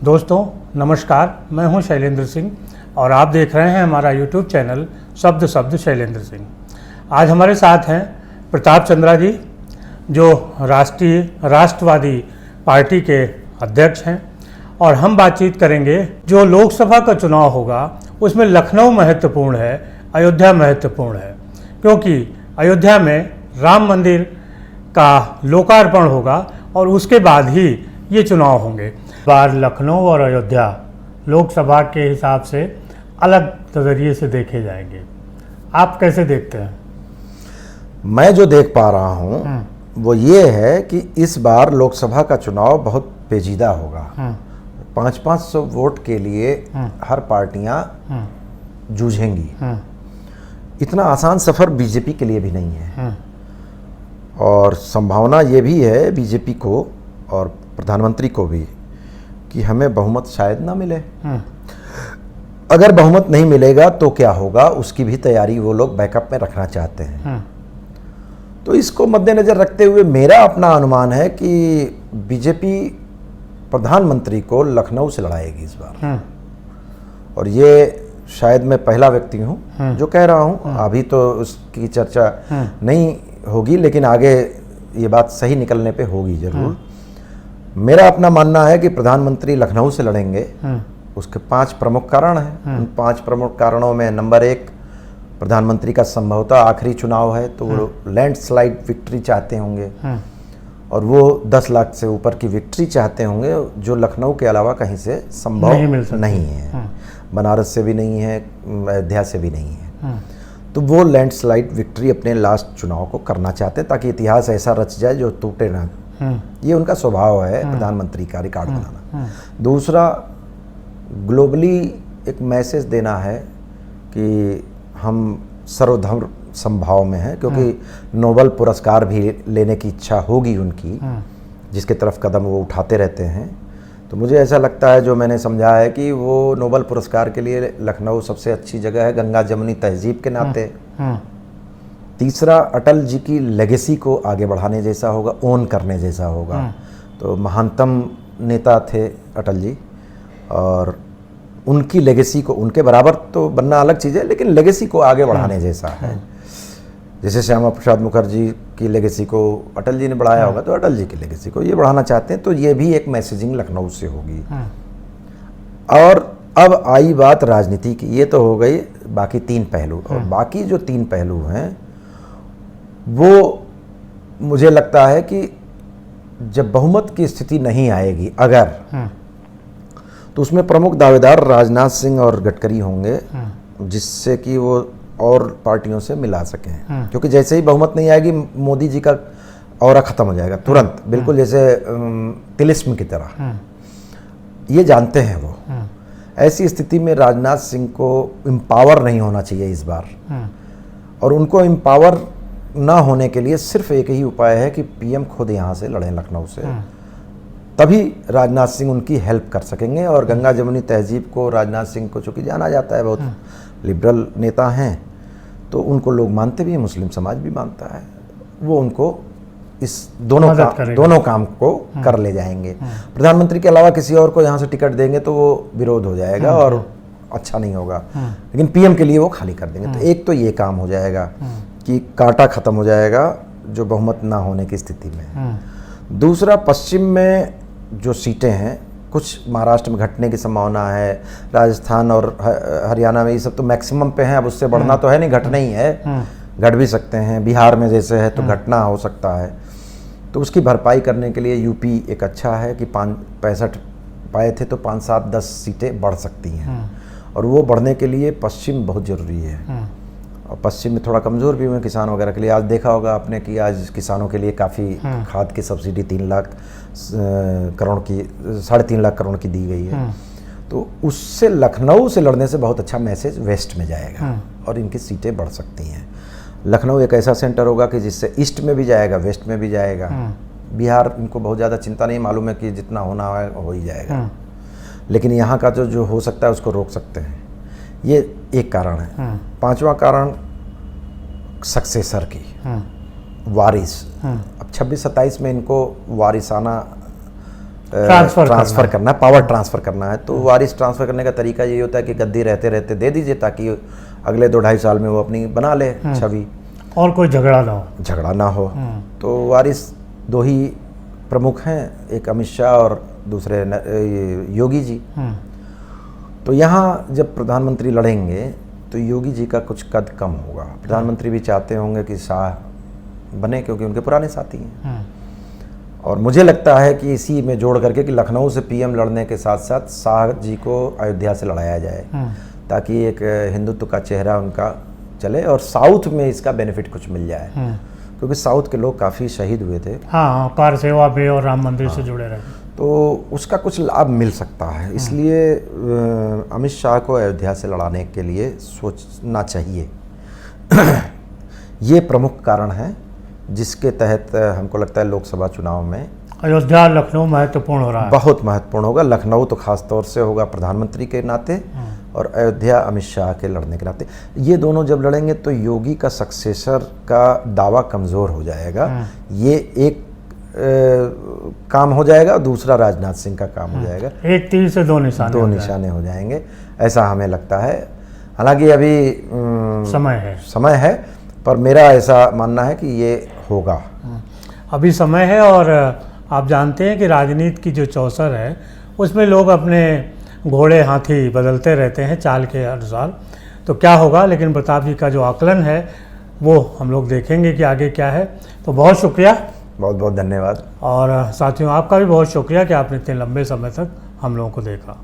दोस्तों नमस्कार, मैं हूं शैलेंद्र सिंह और आप देख रहे हैं हमारा YouTube चैनल शब्द शैलेंद्र सिंह। आज हमारे साथ हैं प्रताप चंद्रा जी, जो राष्ट्रवादी पार्टी के अध्यक्ष हैं, और हम बातचीत करेंगे जो लोकसभा का चुनाव होगा उसमें लखनऊ महत्वपूर्ण है, अयोध्या महत्वपूर्ण है, क्योंकि अयोध्या में राम मंदिर का लोकार्पण होगा और उसके बाद ही ये चुनाव होंगे। बार लखनऊ और अयोध्या लोकसभा के हिसाब से अलग नज़रिए से देखे जाएंगे। आप कैसे देखते हैं? मैं जो देख पा रहा हूँ वो ये है कि इस बार लोकसभा का चुनाव बहुत पेचीदा होगा। 500-500 वोट के लिए हर पार्टियां जूझेंगी। इतना आसान सफ़र बीजेपी के लिए भी नहीं है, और संभावना ये भी है बीजेपी को और प्रधानमंत्री को भी कि हमें बहुमत शायद ना मिले। अगर बहुमत नहीं मिलेगा तो क्या होगा, उसकी भी तैयारी वो लोग बैकअप में रखना चाहते हैं। तो इसको मद्देनज़र रखते हुए मेरा अपना अनुमान है कि बीजेपी प्रधानमंत्री को लखनऊ से लड़ाएगी इस बार। और ये शायद मैं पहला व्यक्ति हूँ जो कह रहा हूँ। अभी तो उसकी चर्चा नहीं होगी, लेकिन आगे ये बात सही निकलने पे होगी जरूर। मेरा अपना मानना है कि प्रधानमंत्री लखनऊ से लड़ेंगे। उसके 5 प्रमुख कारण हैं। उन 5 प्रमुख कारणों में नंबर 1, प्रधानमंत्री का संभवतः आखिरी चुनाव है, तो वो लैंडस्लाइड विक्ट्री चाहते होंगे, और वो 10 लाख से ऊपर की विक्ट्री चाहते होंगे, जो लखनऊ के अलावा कहीं से संभव नहीं है। बनारस से भी नहीं है, अयोध्या से भी नहीं है। तो वो लैंडस्लाइड विक्ट्री अपने लास्ट चुनाव को करना चाहते हैं, ताकि इतिहास ऐसा रच जाए जो टूटे ना। ये उनका स्वभाव है प्रधानमंत्री का, रिकॉर्ड बनाना। दूसरा, ग्लोबली एक मैसेज देना है कि हम सर्वधर्म समभाव में हैं, क्योंकि नोबेल पुरस्कार भी लेने की इच्छा होगी उनकी, जिसके तरफ कदम वो उठाते रहते हैं। तो मुझे ऐसा लगता है, जो मैंने समझा है, कि वो नोबेल पुरस्कार के लिए लखनऊ सबसे अच्छी जगह है, गंगा जमुनी तहजीब के नाते। तीसरा, अटल जी की लेगेसी को आगे बढ़ाने जैसा होगा, ओन करने जैसा होगा। तो महानतम नेता थे अटल जी, और उनकी लेगेसी को, उनके बराबर तो बनना अलग चीज़ है, लेकिन लेगेसी को आगे बढ़ाने जैसा है। जैसे श्यामा प्रसाद मुखर्जी की लेगेसी को अटल जी ने बढ़ाया होगा, तो अटल जी की लेगेसी को ये बढ़ाना चाहते हैं। तो ये भी एक मैसेजिंग लखनऊ से होगी। और अब आई बात राजनीति की। ये तो हो गई बाकी 3 पहलू, और बाकी जो 3 पहलू हैं वो मुझे लगता है कि जब बहुमत की स्थिति नहीं आएगी अगर, तो उसमें प्रमुख दावेदार राजनाथ सिंह और गडकरी होंगे, जिससे कि वो और पार्टियों से मिला सकें। क्योंकि जैसे ही बहुमत नहीं आएगी, मोदी जी का औरा खत्म हो जाएगा तुरंत, बिल्कुल जैसे तिलिस्म की तरह। ये जानते हैं वो। ऐसी स्थिति में राजनाथ सिंह को एम्पावर नहीं होना चाहिए इस बार, और उनको एम्पावर ना होने के लिए सिर्फ एक ही उपाय है कि पीएम खुद यहाँ से लड़ें, लखनऊ से। तभी राजनाथ सिंह उनकी हेल्प कर सकेंगे। और गंगा जमुनी तहजीब को, राजनाथ सिंह को चूँकि जाना जाता है, बहुत लिबरल नेता हैं, तो उनको लोग मानते भी हैं, मुस्लिम समाज भी मानता है। वो उनको इस दोनों काम को कर ले जाएंगे। प्रधानमंत्री के अलावा किसी और को यहाँ से टिकट देंगे तो वो विरोध हो जाएगा और अच्छा नहीं होगा, लेकिन पीएम के लिए वो खाली कर देंगे। तो एक तो ये काम हो जाएगा कि कांटा खत्म हो जाएगा जो बहुमत ना होने की स्थिति में। दूसरा, पश्चिम में जो सीटें हैं, कुछ महाराष्ट्र में घटने की संभावना है, राजस्थान और हरियाणा में ये सब तो मैक्सिमम पे हैं। अब उससे बढ़ना तो है नहीं, घटना ही है, घट भी सकते हैं। बिहार में जैसे है तो घटना हो सकता है। तो उसकी भरपाई करने के लिए यूपी एक अच्छा है कि 65 पाए थे, तो 5, 7, 10 सीटें बढ़ सकती हैं। और वो बढ़ने के लिए पश्चिम बहुत ज़रूरी है। और पश्चिम में थोड़ा कमज़ोर भी हुए किसान वगैरह के लिए। आज देखा होगा आपने कि आज किसानों के लिए काफ़ी खाद की सब्सिडी 3 लाख करोड़ की, 3.5 लाख करोड़ की दी गई है। तो उससे लखनऊ से लड़ने से बहुत अच्छा मैसेज वेस्ट में जाएगा और इनकी सीटें बढ़ सकती हैं। लखनऊ एक ऐसा सेंटर होगा कि जिससे ईस्ट में भी जाएगा, वेस्ट में भी जाएगा। बिहार इनको बहुत ज़्यादा चिंता नहीं, मालूम है कि जितना होना है हो ही जाएगा, लेकिन यहाँ का जो हो सकता है उसको रोक सकते हैं। ये एक कारण है। 5वां कारण सक्सेसर की वारिस। अब 26-27 में इनको वारिसाना ट्रांसफर करना है, पावर ट्रांसफर करना है। तो वारिस ट्रांसफर करने का तरीका ये होता है कि गद्दी रहते रहते दे दीजिए, ताकि अगले 2-2.5 साल में वो अपनी बना ले छवि, और कोई झगड़ा ना हो। तो वारिस 2 ही प्रमुख हैं, एक अमित शाह और दूसरे योगी जी। तो यहाँ जब प्रधानमंत्री लड़ेंगे तो योगी जी का कुछ कद कम होगा। प्रधानमंत्री भी चाहते होंगे कि शाह बने, क्योंकि उनके पुराने साथी हैं। और मुझे लगता है कि इसी में जोड़ करके कि लखनऊ से पीएम लड़ने के साथ साथ शाह जी को अयोध्या से लड़ाया जाए, ताकि एक हिंदुत्व का चेहरा उनका चले और साउथ में इसका बेनिफिट कुछ मिल जाए, क्योंकि साउथ के लोग काफ़ी शहीद हुए थे। हाँ, कार सेवा भी और राम मंदिर से जुड़े रहे, तो उसका कुछ लाभ मिल सकता है। इसलिए अमित शाह को अयोध्या से लड़ाने के लिए सोचना चाहिए। ये प्रमुख कारण है जिसके तहत हमको लगता है लोकसभा चुनाव में अयोध्या लखनऊ महत्वपूर्ण हो रहा है। बहुत महत्वपूर्ण होगा। लखनऊ तो खास तौर से होगा प्रधानमंत्री के नाते, और अयोध्या अमित शाह के लड़ने के नाते। ये दोनों जब लड़ेंगे तो योगी का सक्सेसर का दावा कमज़ोर हो जाएगा। ये एक काम हो जाएगा, दूसरा राजनाथ सिंह का काम हो जाएगा। एक तीर से दो निशाने हो जाएंगे, ऐसा हमें लगता है। हालांकि अभी समय है, पर मेरा ऐसा मानना है कि ये होगा। अभी समय है, और आप जानते हैं कि राजनीति की जो चौसर है उसमें लोग अपने घोड़े हाथी बदलते रहते हैं चाल के अनुसार। तो क्या होगा, लेकिन प्रताप जी का जो आकलन है वो हम लोग देखेंगे कि आगे क्या है। तो बहुत शुक्रिया, बहुत बहुत धन्यवाद। और साथियों आपका भी बहुत शुक्रिया कि आपने इतने लंबे समय तक हम लोगों को देखा।